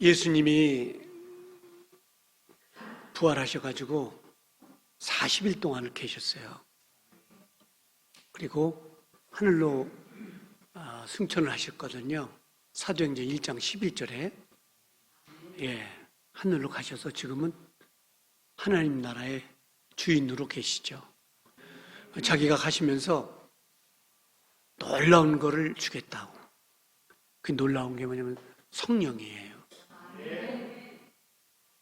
예수님이 부활하셔가지고 40일 동안을 계셨어요. 그리고 하늘로 승천을 하셨거든요. 사도행전 1장 11절에 하늘로 가셔서 지금은 하나님 나라의 주인으로 계시죠. 자기가 가시면서 놀라운 거를 주겠다고. 그 놀라운 게 뭐냐면 성령이에요.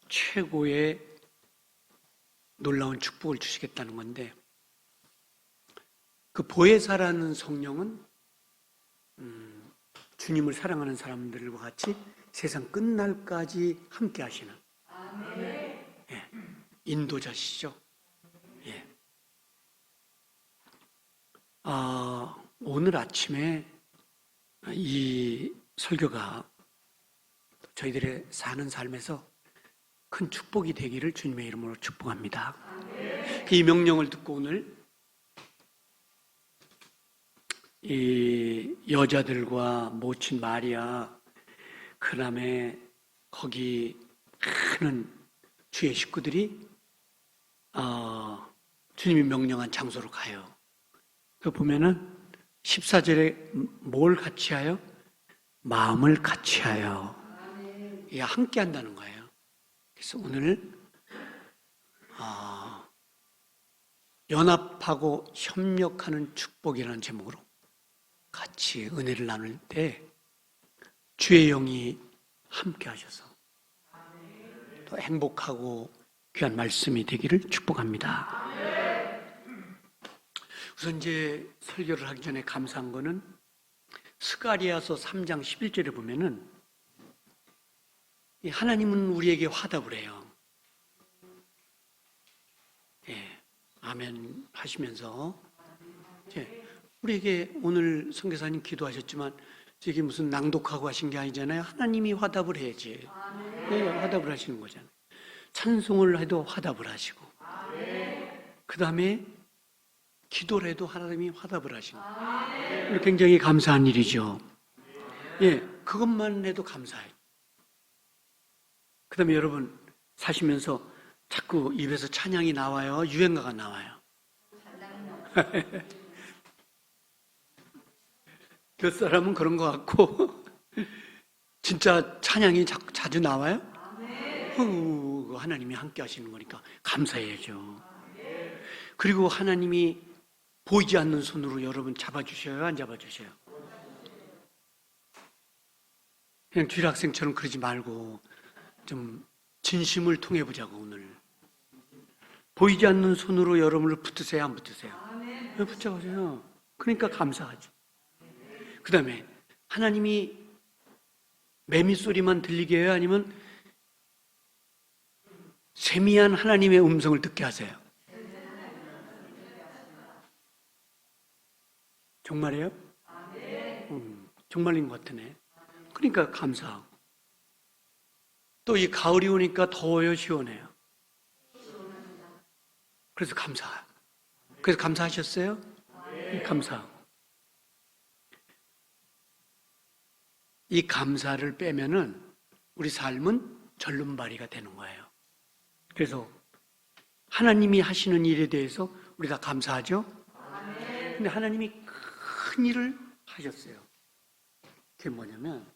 최고의 놀라운 축복을 주시겠다는 건데, 그 보혜사라는 성령은 주님을 사랑하는 사람들과 같이 세상 끝날까지 함께 하시는 인도자시죠. 오늘 아침에 이 설교가 저희들의 사는 삶에서 큰 축복이 되기를 주님의 이름으로 축복합니다. 이 명령을 듣고 오늘 이 여자들과 모친 마리아, 그 다음에 거기 많은 주의 식구들이 주님이 명령한 장소로 가요. 그 보면은 14절에 뭘 같이 하여? 마음을 같이 하여. 이게 함께 한다는 거예요. 그래서 오늘 연합하고 협력하는 축복이라는 제목으로 같이 은혜를 나눌 때 주의 영이 함께 하셔서 또 행복하고 귀한 말씀이 되기를 축복합니다. 우선 이제 설교를 하기 전에 감사한 거는 스가랴서 3장 11절에 보면은 하나님은 우리에게 화답을 해요. 아멘 하시면서 우리에게 오늘 선교사님 기도하셨지만 이게 무슨 낭독하고 하신 게 아니잖아요. 하나님이 화답을 해야지. 화답을 하시는 거잖아요. 찬송을 해도 화답을 하시고, 그 다음에 기도를 해도 하나님이 화답을 하시는 거예요. 굉장히 감사한 일이죠. 그것만 해도 감사해요. 그 다음에 여러분 사시면서 자꾸 입에서 찬양이 나와요? 유행가가 나와요? 몇 사람은 그런 것 같고 진짜 찬양이 자주 나와요? 하나님이 함께 하시는 거니까 감사해야죠. 그리고 하나님이 보이지 않는 손으로 여러분 잡아주셔요? 안 잡아주셔요? 그냥 쥐락생처럼 그러지 말고 좀 진심을 통해 보자고. 오늘 보이지 않는 손으로 여러분을 붙으세요? 안 붙으세요? 붙잡으세요. 그러니까 감사하죠. 그 다음에 하나님이 매미 소리만 들리게 해요? 아니면 세미한 하나님의 음성을 듣게 하세요? 정말이에요? 정말인 것 같으네. 그러니까 감사하고. 또 이 가을이 오니까 더워요? 시원해요? 그래서 감사해요. 그래서 감사하셨어요? 감사하고. 이 감사를 빼면은 우리 삶은 절름발이가 되는 거예요. 그래서 하나님이 하시는 일에 대해서 우리가 감사하죠? 근데 하나님이 큰 일을 하셨어요. 그게 뭐냐면,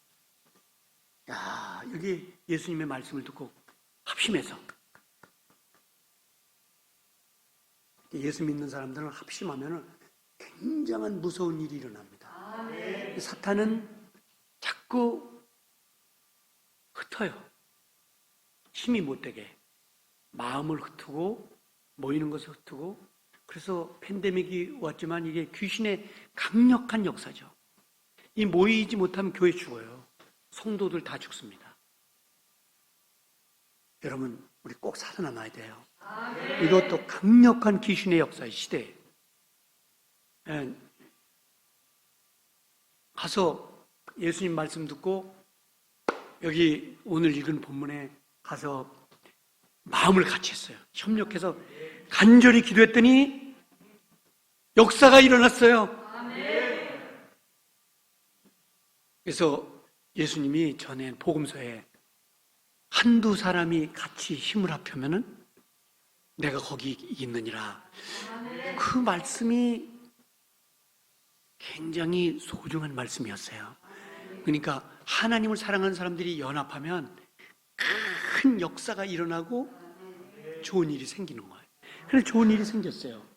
여기 예수님의 말씀을 듣고 합심해서, 예수 믿는 사람들은 합심하면 굉장한 무서운 일이 일어납니다. 사탄은 자꾸 흩어요. 힘이 못 되게. 마음을 흩고, 모이는 것을 흩고, 그래서 팬데믹이 왔지만 이게 귀신의 강력한 역사죠. 이 모이지 못하면 교회 죽어요. 성도들 다 죽습니다. 여러분, 우리 꼭 살아남아야 돼요. 이것도 강력한 귀신의 역사의 시대에 가서 예수님 말씀 듣고 여기 오늘 읽은 본문에 가서 마음을 같이 했어요. 협력해서 간절히 기도했더니 역사가 일어났어요. 그래서 예수님이 전에 복음서에 한두 사람이 같이 힘을 합하면은 내가 거기 있느니라. 그 말씀이 굉장히 소중한 말씀이었어요. 그러니까 하나님을 사랑하는 사람들이 연합하면 큰 역사가 일어나고 좋은 일이 생기는 거예요. 그래서 좋은 일이 생겼어요.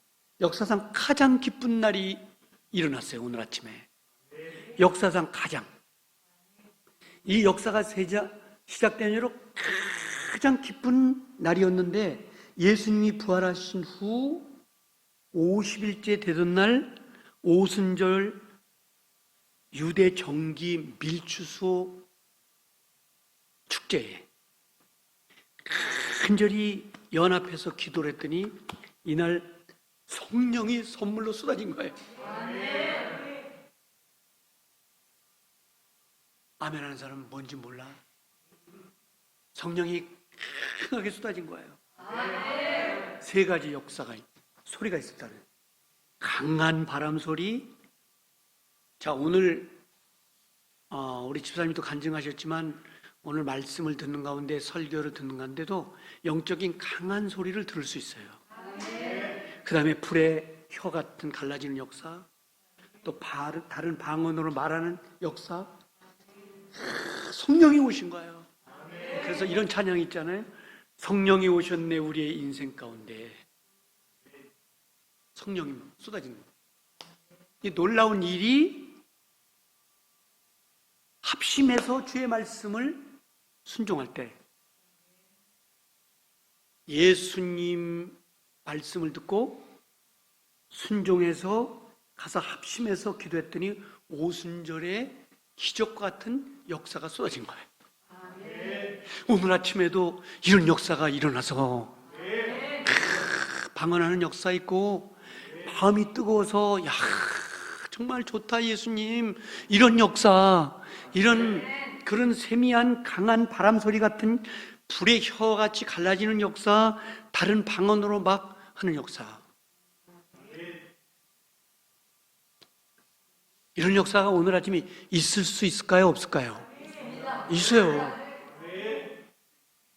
역사상 가장 기쁜 날이 일어났어요. 오늘 아침에. 역사상 가장. 이 역사가 시작된 이후로 가장 기쁜 날이었는데, 예수님이 부활하신 후 50일째 되던 날 오순절 유대 정기 밀추수 축제에 간절히 연합해서 기도를 했더니 이날 성령이 선물로 쏟아진 거예요. 아멘 하는 사람은 뭔지 몰라. 성령이 강하게 쏟아진 거예요. 세 가지 역사가, 소리가 있었다는. 강한 바람 소리. 자, 오늘 우리 집사님도 간증하셨지만 오늘 말씀을 듣는 가운데, 설교를 듣는 가운데도 영적인 강한 소리를 들을 수 있어요. 그 다음에 불의 혀 같은 갈라지는 역사, 또 다른 방언으로 말하는 역사. 성령이 오신 거예요. 그래서 이런 찬양이 있잖아요. 성령이 오셨네 우리의 인생 가운데. 성령이 쏟아지는 거예요. 이 놀라운 일이 합심해서 주의 말씀을 순종할 때, 예수님 말씀을 듣고 순종해서 가서 합심해서 기도했더니 오순절에 기적과 같은 역사가 쏟아진 거예요. 오늘 아침에도 이런 역사가 일어나서 방언하는 역사 있고, 마음이 뜨거워서 야 정말 좋다 예수님, 이런 역사, 이런 그런 세미한 강한 바람 소리 같은 불의 혀같이 갈라지는 역사, 다른 방언으로 막 하는 역사, 이런 역사가 오늘 아침에 있을 수 있을까요? 없을까요? 있어요.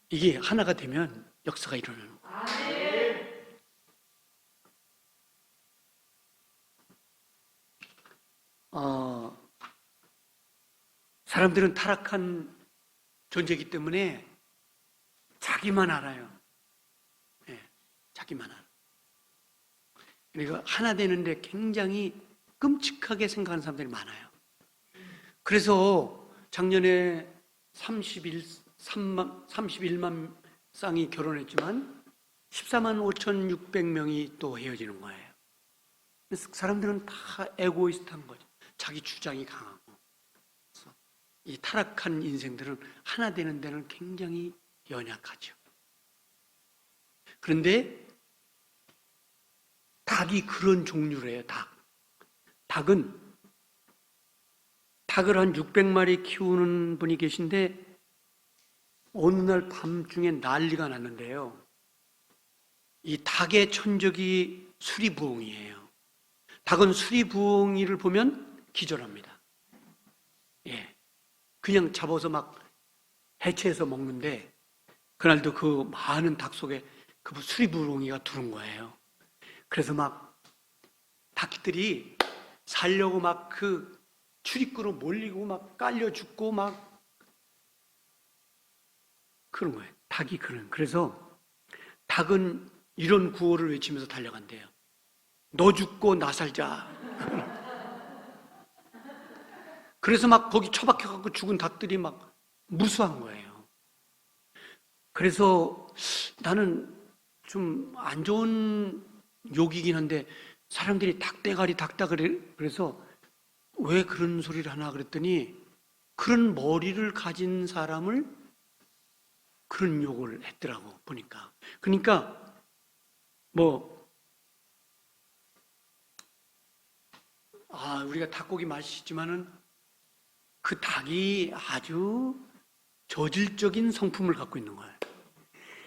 이게 하나가 되면 역사가 일어나는 거예요. 사람들은 타락한 존재이기 때문에 자기만 알아요. 네, 자기만 알아. 그리고 하나 되는데 굉장히 끔찍하게 생각하는 사람들이 많아요. 그래서 작년에 31만 쌍이 결혼했지만 14만 5,600명이 또 헤어지는 거예요. 그래서 사람들은 다 에고이스트한 거죠. 자기 주장이 강하고. 그래서 이 타락한 인생들은 하나 되는 데는 굉장히 연약하죠. 그런데 닭이 그런 종류래요. 닭은 닭을 한 600마리 키우는 분이 계신데 어느 날 밤중에 난리가 났는데요. 이 닭의 천적이 수리부엉이에요. 닭은 수리부엉이를 보면 기절합니다. 예, 그냥 잡아서 막 해체해서 먹는데, 그날도 그 많은 닭 속에 그 수리부엉이가 들어온 거예요. 그래서 막 닭들이 살려고 막 그 출입구로 몰리고 막 깔려 죽고 막 그런 거예요. 닭이 그런. 그래서 닭은 이런 구호를 외치면서 달려간대요. 너 죽고 나 살자. 그래서 막 거기 처박혀갖고 죽은 닭들이 막 무수한 거예요. 그래서 나는 좀 안 좋은 욕이긴 한데, 사람들이 닭대가리 그래서 왜 그런 소리를 하나 그랬더니, 그런 머리를 가진 사람을 그런 욕을 했더라고 보니까. 그러니까 우리가 닭고기 맛있지만은 그 닭이 아주 저질적인 성품을 갖고 있는 거예요.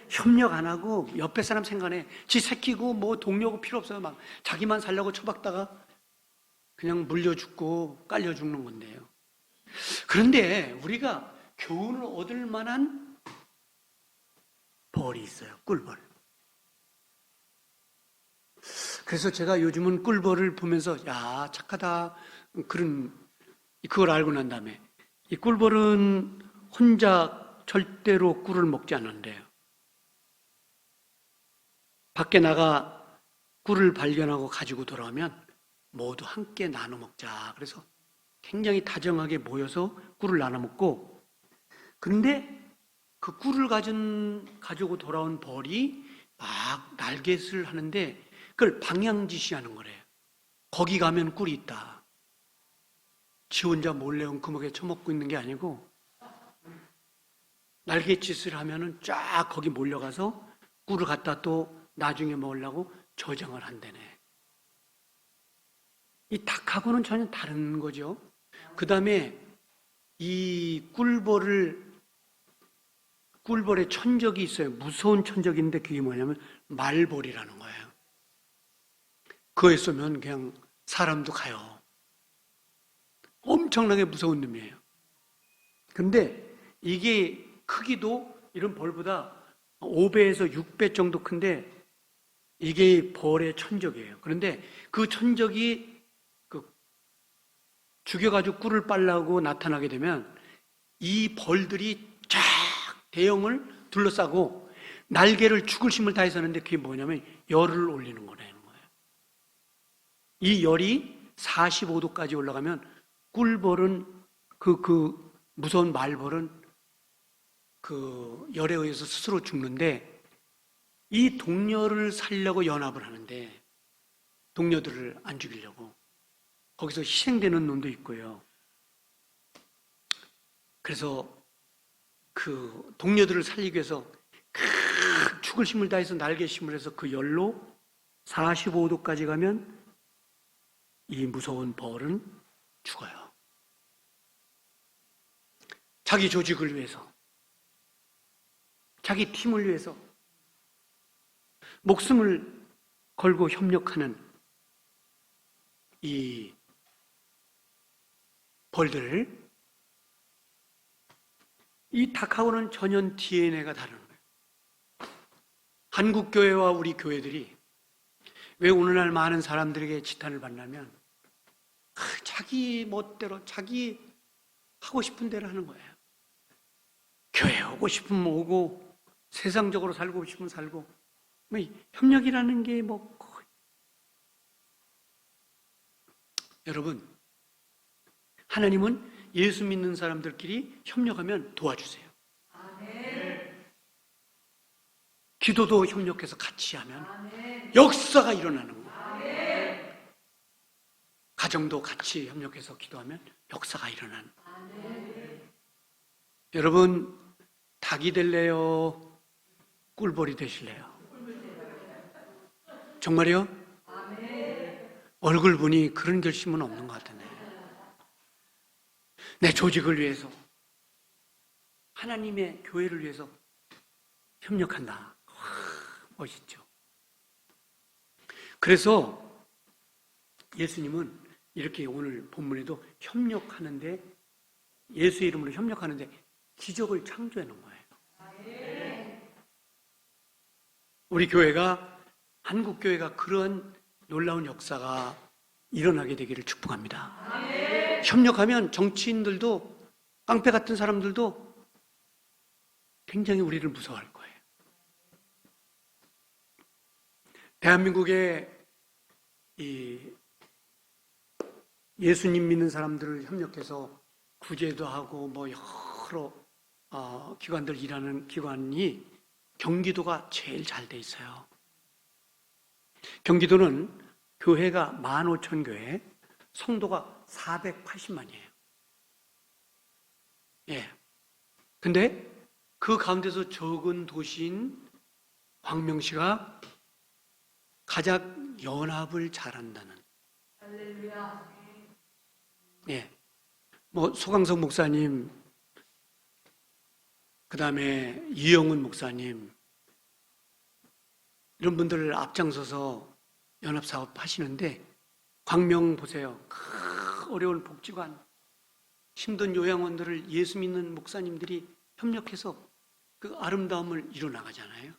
협력 안 하고 옆에 사람 생각해. 지 새끼고 뭐 동료고 필요 없어요. 막 자기만 살려고 처박다가 그냥 물려 죽고 깔려 죽는 건데요. 그런데 우리가 교훈을 얻을 만한 벌이 있어요. 꿀벌. 그래서 제가 요즘은 꿀벌을 보면서 야, 착하다. 그걸 알고 난 다음에 이 꿀벌은 혼자 절대로 꿀을 먹지 않는데요. 밖에 나가 꿀을 발견하고 가지고 돌아오면 모두 함께 나눠 먹자. 그래서 굉장히 다정하게 모여서 꿀을 나눠 먹고, 그런데 그 꿀을 가지고 돌아온 벌이 막 날갯을 하는데 그걸 방향지시하는 거래요. 거기 가면 꿀이 있다. 지 혼자 몰래 엉큼하게 처먹고 있는 게 아니고 날갯짓을 하면은 쫙 거기 몰려가서 꿀을 갖다 또 나중에 먹으려고 저장을 한다네. 이 닭하고는 전혀 다른 거죠. 그 다음에 이 꿀벌의 천적이 있어요. 무서운 천적인데 그게 뭐냐면 말벌이라는 거예요. 그거에 쏘면 그냥 사람도 가요. 엄청나게 무서운 놈이에요. 근데 이게 크기도 이런 벌보다 5배에서 6배 정도 큰데 이게 벌의 천적이에요. 그런데 그 천적이 죽여가지고 꿀을 빨라고 나타나게 되면 이 벌들이 쫙 대형을 둘러싸고 날개를 죽을 힘을 다해서 하는데 그게 뭐냐면 열을 올리는 거라는 거예요. 이 열이 45도까지 올라가면 꿀벌은 그 무서운 말벌은 그 열에 의해서 스스로 죽는데, 이 동료를 살려고 연합을 하는데 동료들을 안 죽이려고 거기서 희생되는 놈도 있고요. 그래서 그 동료들을 살리기 위해서 죽을 힘을 다해서 날개심을 해서 그 열로 45도까지 가면 이 무서운 벌은 죽어요. 자기 조직을 위해서, 자기 팀을 위해서 목숨을 걸고 협력하는 이 벌들, 이 닭하고는 전혀 DNA가 다른 거예요. 한국교회와 우리 교회들이 왜 오늘날 많은 사람들에게 지탄을 받냐면 자기 멋대로 자기 하고 싶은 대로 하는 거예요. 교회 오고 싶으면 오고 세상적으로 살고 싶으면 살고, 뭐 협력이라는 게 뭐 여러분, 하나님은 예수 믿는 사람들끼리 협력하면 도와주세요. 기도도 협력해서 같이 하면 역사가 일어나는 거예요. 가정도 같이 협력해서 기도하면 역사가 일어나는 거예요. 여러분, 닭이 될래요? 꿀벌이 되실래요? 정말요? 얼굴 보니 그런 결심은 없는 것 같은데. 내 조직을 위해서, 하나님의 교회를 위해서 협력한다. 멋있죠. 그래서 예수님은 이렇게 오늘 본문에도 협력하는데, 예수 이름으로 협력하는데 기적을 창조해 놓은 거예요. 우리 교회가, 한국교회가 그런 놀라운 역사가 일어나게 되기를 축복합니다. 협력하면 정치인들도, 깡패 같은 사람들도 굉장히 우리를 무서워할 거예요. 대한민국의 이 예수님 믿는 사람들을 협력해서 구제도 하고 뭐 여러 기관들 일하는 기관이 경기도가 제일 잘 돼 있어요. 경기도는 교회가 15,000교회, 성도가 480만이에요. 예. 근데 그 가운데서 적은 도시인 광명시가 가장 연합을 잘한다는. 할렐루야. 예. 뭐 소강석 목사님, 그 다음에 이영훈 목사님, 이런 분들을 앞장서서 연합사업 하시는데, 광명 보세요. 어려운 복지관, 힘든 요양원들을 예수 믿는 목사님들이 협력해서 그 아름다움을 이뤄나가잖아요.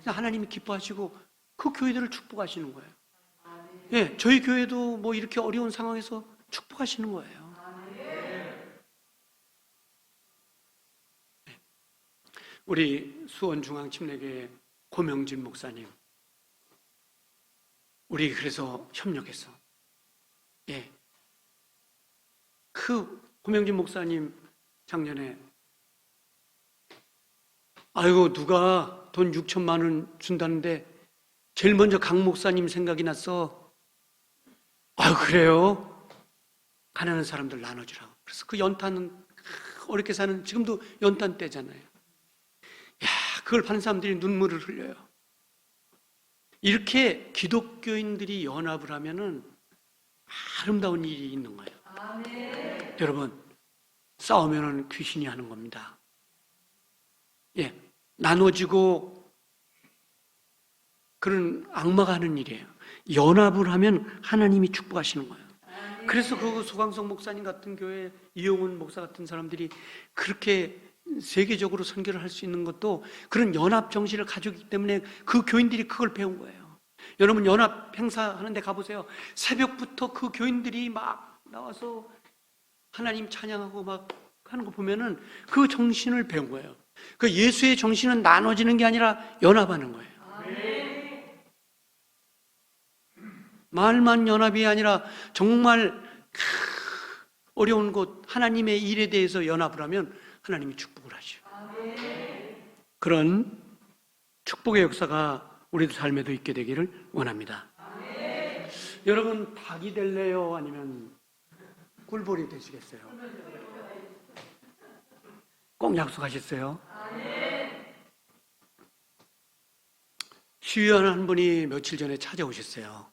하나님이 기뻐하시고 그 교회들을 축복하시는 거예요. 예, 저희 교회도 뭐 이렇게 어려운 상황에서 축복하시는 거예요. 우리 수원중앙침례교회 고명진 목사님, 우리 그래서 협력해서, 예, 그 고명진 목사님 작년에 아이고 누가 돈 6천만 원 준다는데 제일 먼저 강 목사님 생각이 났어. 아유 그래요? 가난한 사람들 나눠주라고. 그래서 그 연탄은 어렵게 사는 지금도 연탄 때잖아요. 야, 그걸 받는 사람들이 눈물을 흘려요. 이렇게 기독교인들이 연합을 하면은 아름다운 일이 있는 거예요. 아멘. 여러분, 싸우면은 귀신이 하는 겁니다. 예, 나눠지고 그런 악마가 하는 일이에요. 연합을 하면 하나님이 축복하시는 거예요. 그래서 그 소강성 목사님 같은 교회, 이용훈 목사 같은 사람들이 그렇게 세계적으로 선교를 할 수 있는 것도 그런 연합 정신을 가지고 있기 때문에 그 교인들이 그걸 배운 거예요. 여러분 연합 행사 하는데 가보세요. 새벽부터 그 교인들이 막 나와서 하나님 찬양하고 막 하는 거 보면은 그 정신을 배운 거예요. 그 예수의 정신은 나눠지는 게 아니라 연합하는 거예요. 말만 연합이 아니라 정말 어려운 곳 하나님의 일에 대해서 연합을 하면 하나님이 축복을 하죠. 그런 축복의 역사가 우리도 삶에도 있게 되기를 원합니다. 여러분 닭이 될래요? 아니면 꿀벌이 되시겠어요? 꼭 약속하셨어요? 시위원 한 분이 며칠 전에 찾아오셨어요.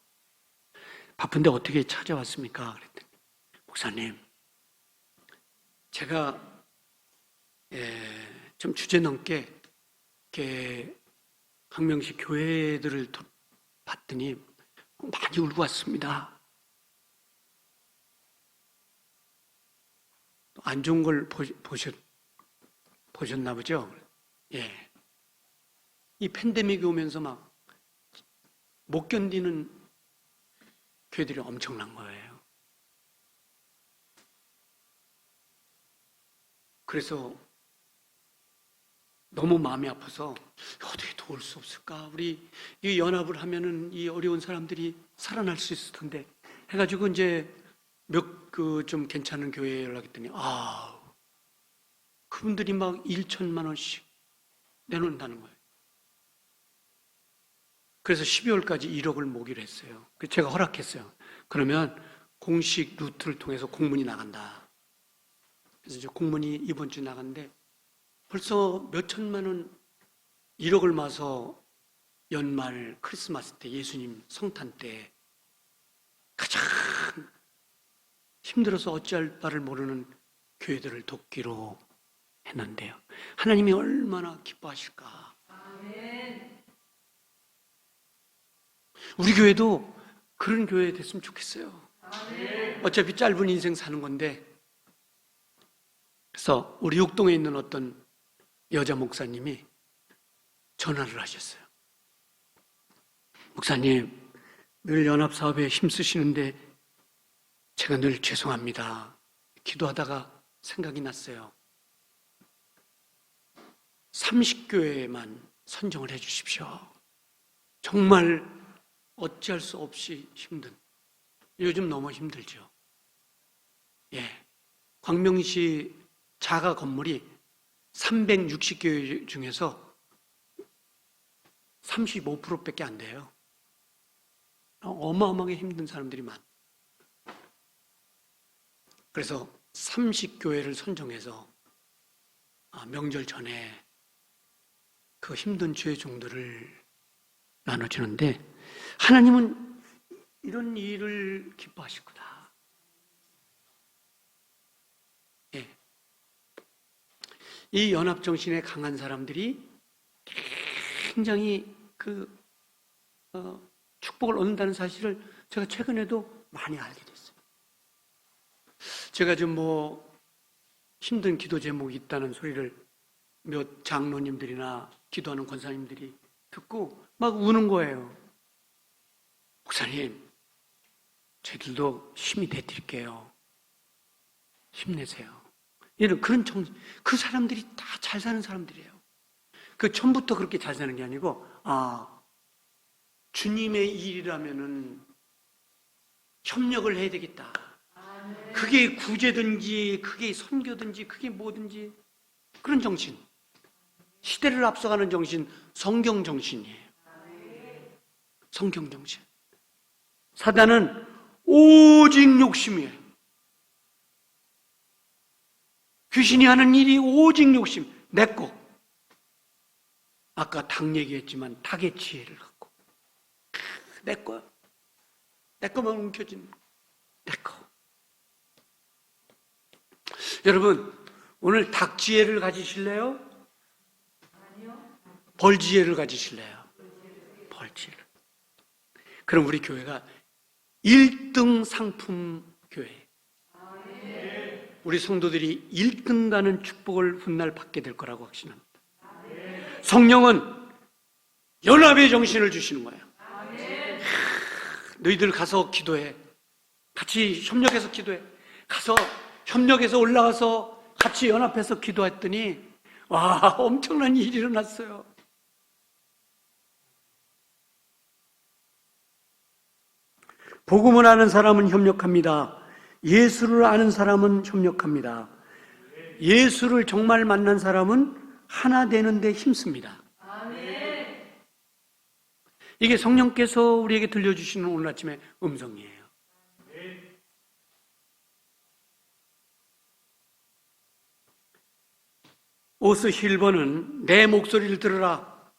바쁜데 어떻게 찾아왔습니까? 그랬더니 목사님, 제가 좀 주제넘게 이렇게 항명식 교회들을 봤더니 많이 울고 왔습니다. 안 좋은 걸 보셨나 보죠? 예. 이 팬데믹이 오면서 막 못 견디는 교회들이 엄청난 거예요. 그래서 너무 마음이 아파서 어떻게 도울 수 없을까? 우리 이 연합을 하면은 이 어려운 사람들이 살아날 수 있을 텐데 해가지고 이제 좀 괜찮은 교회에 연락했더니 그분들이 막 1천만 원씩 내놓는다는 거예요. 그래서 12월까지 1억을 모기로 했어요. 그래서 제가 허락했어요. 그러면 공식 루트를 통해서 공문이 나간다. 그래서 이제 공문이 이번 주에 나갔는데 벌써 몇 천만 원 1억을 마서 연말 크리스마스 때 예수님 성탄 때 가장 힘들어서 어찌할 바를 모르는 교회들을 돕기로 했는데요. 하나님이 얼마나 기뻐하실까. 우리 교회도 그런 교회 됐으면 좋겠어요. 어차피 짧은 인생 사는 건데. 그래서 우리 육동에 있는 어떤 여자 목사님이 전화를 하셨어요. 목사님, 늘 연합사업에 힘쓰시는데 제가 늘 죄송합니다. 기도하다가 생각이 났어요. 30교회만 선정을 해 주십시오. 정말 어찌할 수 없이 힘든, 요즘 너무 힘들죠. 예, 광명시 자가 건물이 360교회 중에서 35%밖에 안 돼요. 어마어마하게 힘든 사람들이 많아요. 그래서 30교회를 선정해서 명절 전에 그 힘든 주의 종들을 나눠주는데 하나님은 이런 일을 기뻐하실 거다. 예. 이 연합정신에 강한 사람들이 굉장히 축복을 얻는다는 사실을 제가 최근에도 많이 알게 됐어요. 제가 좀 힘든 기도 제목이 있다는 소리를 몇 장로님들이나 기도하는 권사님들이 듣고 막 우는 거예요. 목사님, 저희들도 힘이 돼드릴게요. 힘내세요. 이런 그런 그 사람들이 다 잘 사는 사람들이에요. 그 처음부터 그렇게 잘 사는 게 아니고, 주님의 일이라면은 협력을 해야 되겠다. 그게 구제든지, 그게 선교든지, 그게 뭐든지 그런 정신, 시대를 앞서가는 정신, 성경 정신이에요. 성경 정신. 사단은 오직 욕심이에요. 귀신이 하는 일이 오직 욕심. 내 거. 아까 닭 얘기했지만 닭의 지혜를 갖고 내 거야. 내 거만 움켜쥐는 거. 내 거. 여러분, 오늘 닭 지혜를 가지실래요? 아니요. 벌 지혜를 가지실래요? 벌 지혜를. 그럼 우리 교회가 1등 상품 교회. 우리 성도들이 1등 가는 축복을 훗날 받게 될 거라고 확신합니다. 성령은 연합의 정신을 주시는 거예요. 너희들 가서 기도해. 같이 협력해서 기도해. 가서 협력해서 올라가서 같이 연합해서 기도했더니 와, 엄청난 일이 일어났어요. 복음을 아는 사람은 협력합니다. 예수를 아는 사람은 협력합니다. 예수를 정말 만난 사람은 하나 되는데 힘씁니다. 이게 성령께서 우리에게 들려주시는 오늘 아침의 음성이에요. 오스 힐버는 내 목소리를 들으라.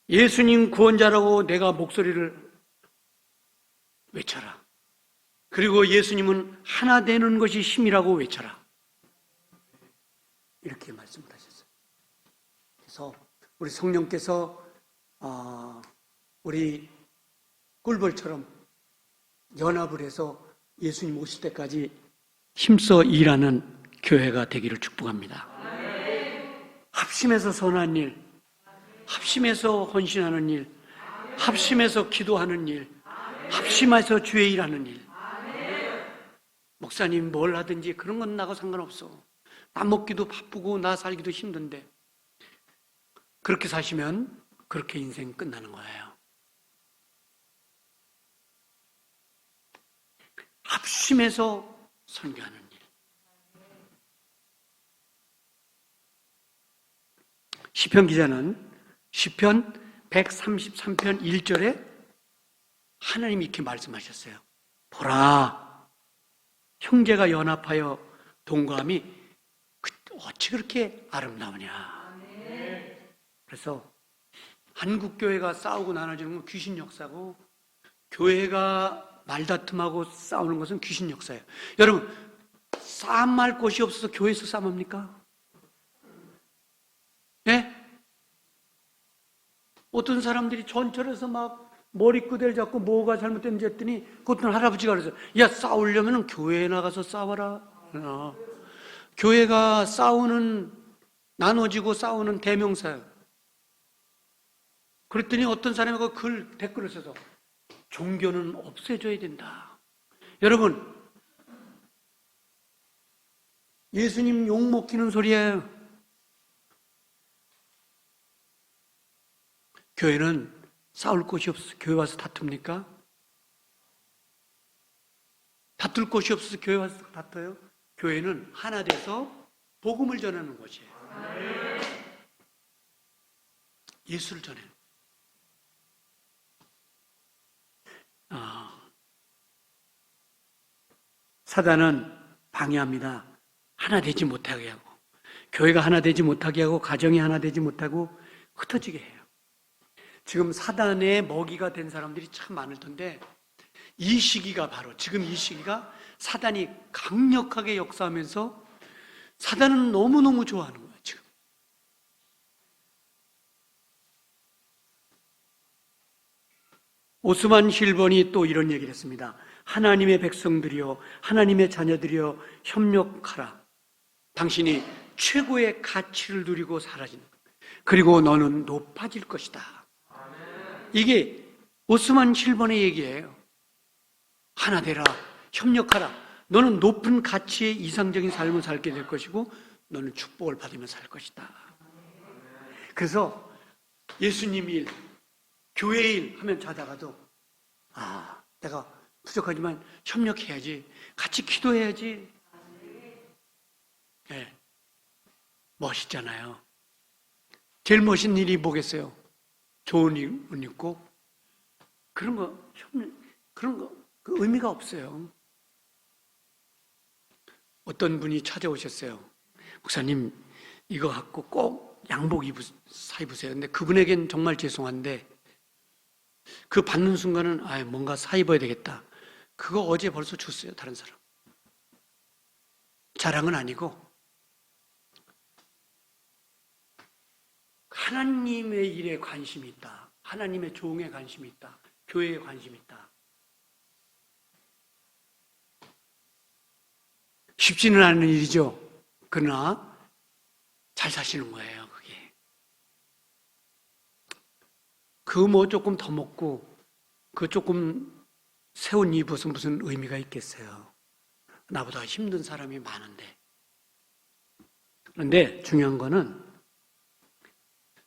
예수님 구원자라고 내가 목소리를 외쳐라. 그리고 예수님은 하나 되는 것이 힘이라고 외쳐라. 이렇게 말씀을 하셨어요. 그래서 우리 성령께서 우리 꿀벌처럼 연합을 해서 예수님 오실 때까지 힘써 일하는 교회가 되기를 축복합니다. 합심해서 선한 일, 합심해서 헌신하는 일, 합심해서 기도하는 일, 합심해서 주의 일하는 일. 목사님 뭘 하든지 그런 건 나하고 상관없어. 나 먹기도 바쁘고 나 살기도 힘든데 그렇게 사시면 그렇게 인생 끝나는 거예요. 합심해서 선교하는 일. 시편 기자는 시편 133편 1절에 하나님이 이렇게 말씀하셨어요. 보라, 형제가 연합하여 동거함이 어찌 그렇게 아름다우냐. 그래서 한국교회가 싸우고 나눠지는 건 귀신 역사고, 교회가 말다툼하고 싸우는 것은 귀신 역사예요. 여러분, 싸움할 곳이 없어서 교회에서 싸움합니까? 예? 어떤 사람들이 전철에서 막 머리끄대를 잡고 뭐가 잘못됐는지 했더니 그 어떤 할아버지가 그래서 야, 싸우려면 교회에 나가서 싸워라. 교회가 싸우는, 나눠지고 싸우는 대명사예요. 그랬더니 어떤 사람이 그 댓글을 써서 종교는 없애줘야 된다. 여러분, 예수님 욕 먹히는 소리예요. 교회는 싸울 곳이 없어서 교회 와서 다툽니까? 다툴 곳이 없어서 교회 와서 다퉈요? 교회는 하나 돼서 복음을 전하는 곳이에요. 예수를 전해요. 사단은 방해합니다. 하나 되지 못하게 하고, 교회가 하나 되지 못하게 하고, 가정이 하나 되지 못하고 흩어지게 해요. 지금 사단의 먹이가 된 사람들이 참 많을 텐데, 이 시기가 바로 지금 이 시기가 사단이 강력하게 역사하면서 사단은 너무너무 좋아하는 거예요. 지금 오스만 힐번이 또 이런 얘기를 했습니다. 하나님의 백성들이여, 하나님의 자녀들이여, 협력하라. 당신이 최고의 가치를 누리고 사라지는 거예요. 그리고 너는 높아질 것이다. 이게 오스만 실번의 얘기예요. 하나 되라, 협력하라. 너는 높은 가치의 이상적인 삶을 살게 될 것이고 너는 축복을 받으며 살 것이다. 그래서 예수님 일, 교회 일 하면 자다가도 내가 부족하지만 협력해야지, 같이 기도해야지. 네. 멋있잖아요. 제일 멋있는 일이 뭐겠어요? 좋은 옷 입고 그런 거, 그런 거 그 의미가 없어요. 어떤 분이 찾아오셨어요. 목사님, 이거 갖고 꼭 양복 사 입으세요. 근데 그분에겐 정말 죄송한데 그 받는 순간은 뭔가 사 입어야 되겠다. 그거 어제 벌써 줬어요, 다른 사람. 자랑은 아니고 하나님의 일에 관심이 있다. 하나님의 종에 관심이 있다. 교회에 관심이 있다. 쉽지는 않은 일이죠. 그러나 잘 사시는 거예요, 그게. 그 뭐 조금 더 먹고 그 조금 새 옷 입어서 무슨 의미가 있겠어요. 나보다 힘든 사람이 많은데. 그런데 중요한 거는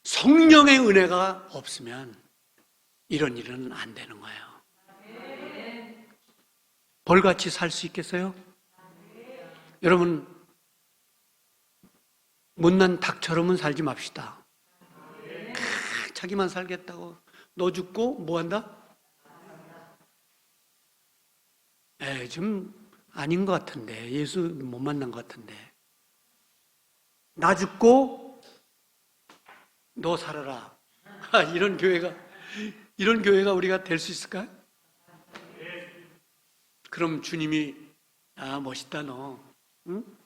성령의 은혜가 없으면 이런 일은 안 되는 거예요. 벌같이 살 수 있겠어요? 여러분, 못난 닭처럼은 살지 맙시다. 자기만 살겠다고 너 죽고 뭐 한다? 좀 아닌 것 같은데. 예수 못 만난 것 같은데. 나 죽고 너 살아라. 이런 교회가 우리가 될 수 있을까? 그럼 주님이 멋있다 너. 응?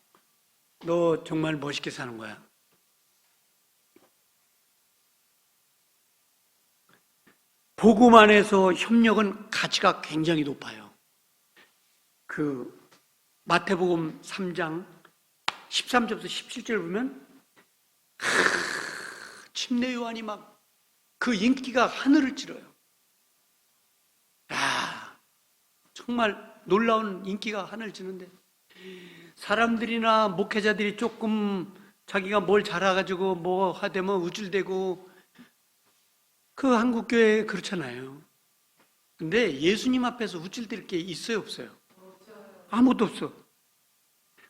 너 정말 멋있게 사는 거야. 복음 안에서 협력은 가치가 굉장히 높아요. 그 마태복음 3장 13절부터 17절 보면 침례 요한이 막 그 인기가 하늘을 찌르요. 정말 놀라운 인기가 하늘을 찌는데 사람들이나 목회자들이 조금 자기가 뭘 잘해가지고 뭐 하되면 우쭐대고 그 한국교회 그렇잖아요. 근데 예수님 앞에서 우쭐댈 게 있어요, 없어요? 아무것도 없어.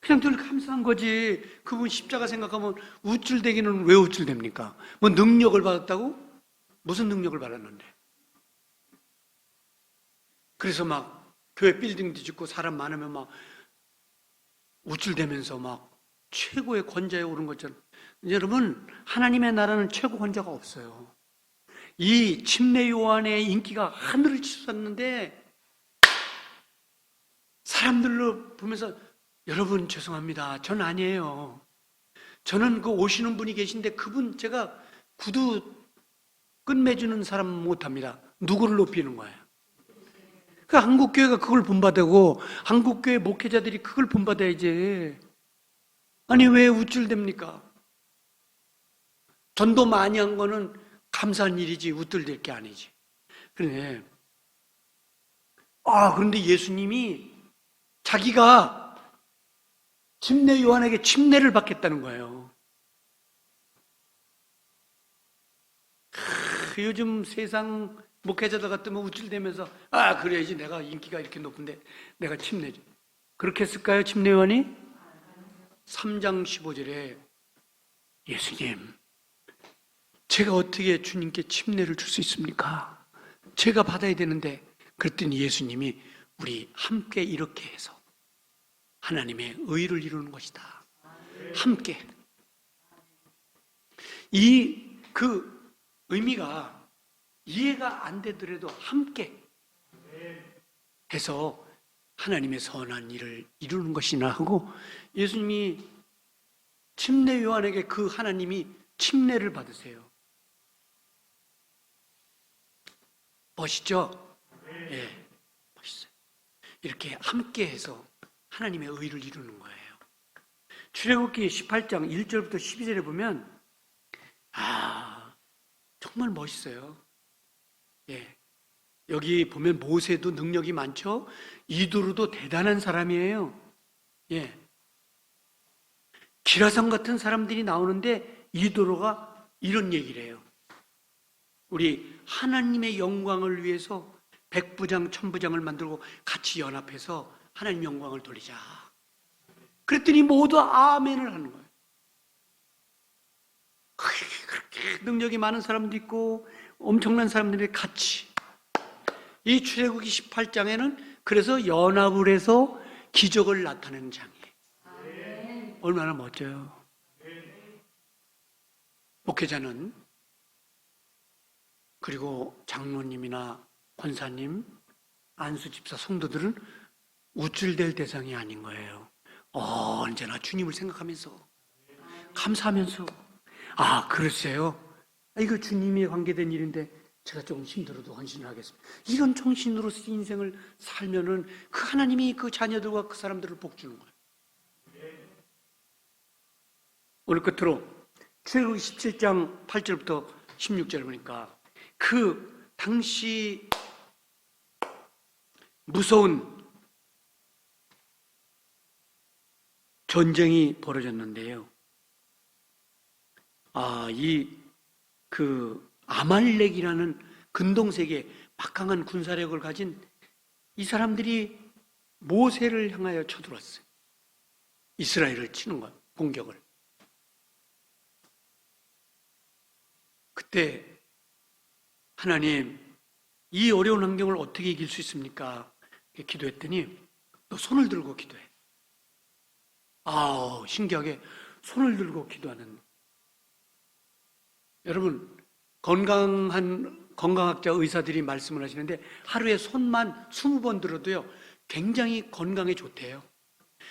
그냥 늘 감사한 거지. 그분 십자가 생각하면 우쭐대기는 왜 우쭐댑니까? 뭐 능력을 받았다고? 무슨 능력을 받았는데? 그래서 막 교회 빌딩도 짓고 사람 많으면 막 우쭐대면서 막 최고의 권좌에 오른 것처럼. 여러분, 하나님의 나라는 최고 권좌가 없어요. 이 침례 요한의 인기가 하늘을 치솟았는데 사람들로 보면서 여러분 죄송합니다. 전 아니에요. 저는 그 오시는 분이 계신데 그분 제가 구두 끝맺주는 사람 못합니다. 누구를 높이는 거예요? 그 한국교회가 그걸 본받고 한국교회 목회자들이 그걸 본받아야지. 아니 왜 우쭐댑니까? 전도 많이 한 거는 감사한 일이지 우쭐댈 게 아니지. 그런데 예수님이 자기가 침례 요한에게 침례를 받겠다는 거예요. 요즘 세상 목회자들 같으면 우쭐대면서 그래야지 내가 인기가 이렇게 높은데 내가 침례지. 그렇게 했을까요? 침례 요한이? 3장 15절에 예수님, 제가 어떻게 주님께 침례를 줄 수 있습니까? 제가 받아야 되는데. 그랬더니 예수님이 우리 함께 이렇게 해서 하나님의 의를 이루는 것이다. 함께. 그 의미가 이해가 안 되더라도 함께 해서 하나님의 선한 일을 이루는 것이나 하고 예수님이 침례 요한에게 그 하나님이 침례를 받으세요. 멋있죠? 예, 멋있어요. 이렇게 함께 해서 하나님의 의를 이루는 거예요. 출애굽기 18장 1절부터 12절에 보면 정말 멋있어요. 예. 여기 보면 모세도 능력이 많죠. 이도르도 대단한 사람이에요. 예. 기라성 같은 사람들이 나오는데 이도르가 이런 얘기를 해요. 우리 하나님의 영광을 위해서 백부장, 천부장을 만들고 같이 연합해서 하나님 영광을 돌리자. 그랬더니 모두 아멘을 하는 거예요. 그렇게 능력이 많은 사람도 있고 엄청난 사람들이 같이. 이 출애굽기 18장에는 그래서 연합을 해서 기적을 나타내는 장이에요. 얼마나 멋져요. 목회자는 그리고 장로님이나 권사님, 안수집사, 성도들은 우쭐댈 대상이 아닌 거예요. 언제나 주님을 생각하면서 감사하면서 글쎄요. 이거 주님이 관계된 일인데 제가 조금 힘들어도 헌신을 하겠습니다. 이런 정신으로 인생을 살면은 그 하나님이 그 자녀들과 그 사람들을 복 주는 거예요. 오늘 끝으로 출애굽기 17장 8절부터 16절 보니까 그 당시 무서운 전쟁이 벌어졌는데요. 아말렉이라는 근동세계 막강한 군사력을 가진 이 사람들이 모세를 향하여 쳐들어왔어요. 이스라엘을 치는 것, 공격을. 그때 하나님, 이 어려운 환경을 어떻게 이길 수 있습니까? 기도했더니 너 손을 들고 기도해. 신기하게 손을 들고 기도하는. 여러분, 건강학자 의사들이 말씀을 하시는데 하루에 손만 20번 들어도요 굉장히 건강에 좋대요.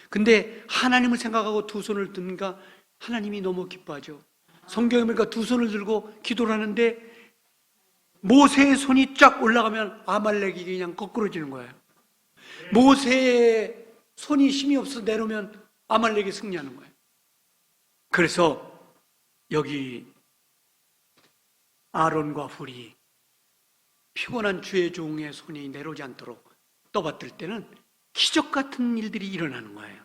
근데 하나님을 생각하고 두 손을 드니까 하나님이 너무 기뻐하죠. 성경에 보니까 두 손을 들고 기도를 하는데 모세의 손이 쫙 올라가면 아말렉이 그냥 거꾸로 지는 거예요. 모세의 손이 힘이 없어서 내려오면 아말렉이 승리하는 거예요. 그래서 여기 아론과 훌이 피곤한 주의 종의 손이 내려오지 않도록 떠받들 때는 기적 같은 일들이 일어나는 거예요.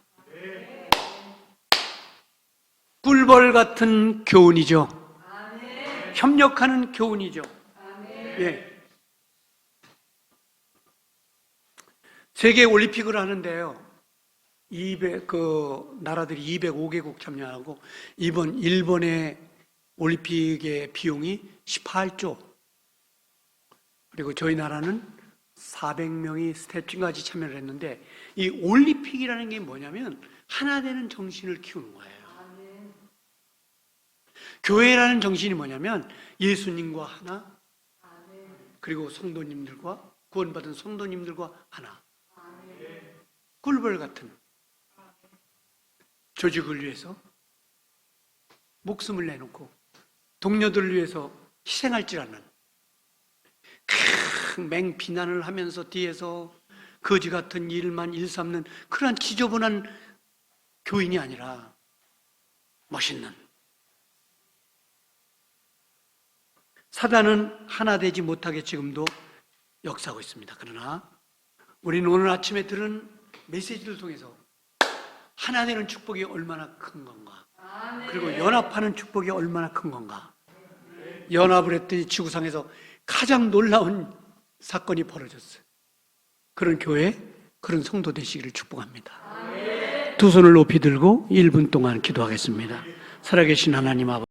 꿀벌 같은 교훈이죠. 협력하는 교훈이죠. 예. 세계 올림픽을 하는데요. 나라들이 205개국 참여하고 이번 일본의 올림픽의 비용이 18조. 그리고 저희 나라는 400명이 스태츄까지 참여를 했는데 이 올림픽이라는 게 뭐냐면 하나 되는 정신을 키우는 거예요. 교회라는 정신이 뭐냐면 예수님과 하나, 그리고 성도님들과 구원받은 성도님들과 하나. 꿀벌 같은 조직을 위해서 목숨을 내놓고 동료들을 위해서 희생할 줄 아는 맹비난을 하면서 뒤에서 거지 같은 일만 일삼는 그러한 지저분한 교인이 아니라 멋있는. 사단은 하나 되지 못하게 지금도 역사하고 있습니다. 그러나 우리는 오늘 아침에 들은 메시지를 통해서 하나 되는 축복이 얼마나 큰 건가, 그리고 연합하는 축복이 얼마나 큰 건가. 연합을 했더니 지구상에서 가장 놀라운 사건이 벌어졌어요. 그런 교회, 그런 성도 되시기를 축복합니다. 두 손을 높이 들고 1분 동안 기도하겠습니다. 살아계신 하나님 아버지,